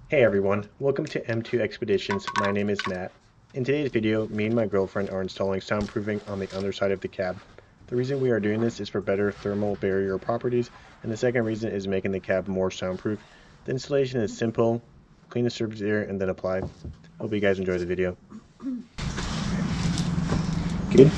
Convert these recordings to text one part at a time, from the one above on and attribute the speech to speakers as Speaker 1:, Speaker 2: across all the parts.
Speaker 1: Hey everyone, welcome to M2 Expeditions. My name is Matt. In today's video, me and my girlfriend are installing soundproofing on the underside of the cab. The reason we are doing this is for better thermal barrier properties, and the second reason is making the cab more soundproof. The installation is simple: clean the surface area and then apply. Hope you guys enjoy the video. Good?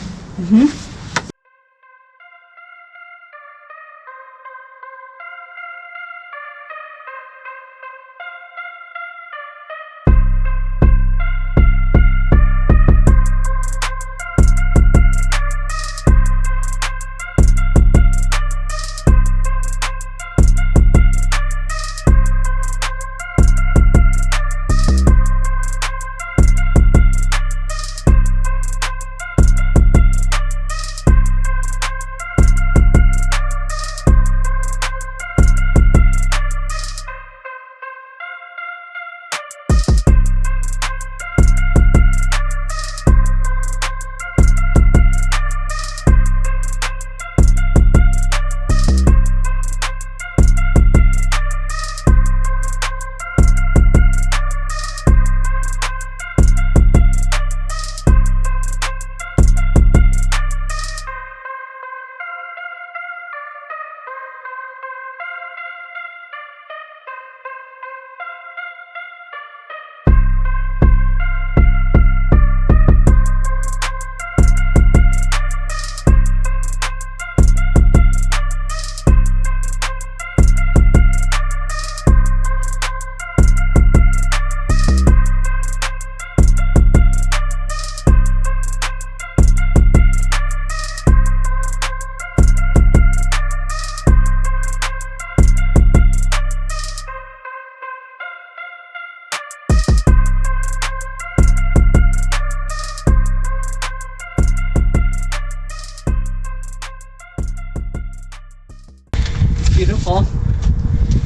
Speaker 2: Beautiful.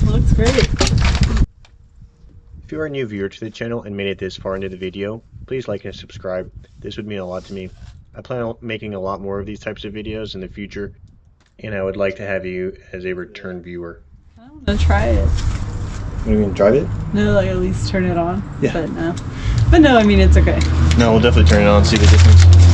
Speaker 2: Looks great.
Speaker 1: If you are a new viewer to the channel and made it this far into the video, please like and subscribe. This would mean a lot to me. I plan on making a lot more of these types of videos in the future, and I would like to have you as a return viewer.
Speaker 2: I want to try it.
Speaker 1: You gonna drive it?
Speaker 2: No, like at least turn it on.
Speaker 1: Yeah.
Speaker 2: But no, I mean, it's okay.
Speaker 1: No, we'll definitely turn it on and see the difference.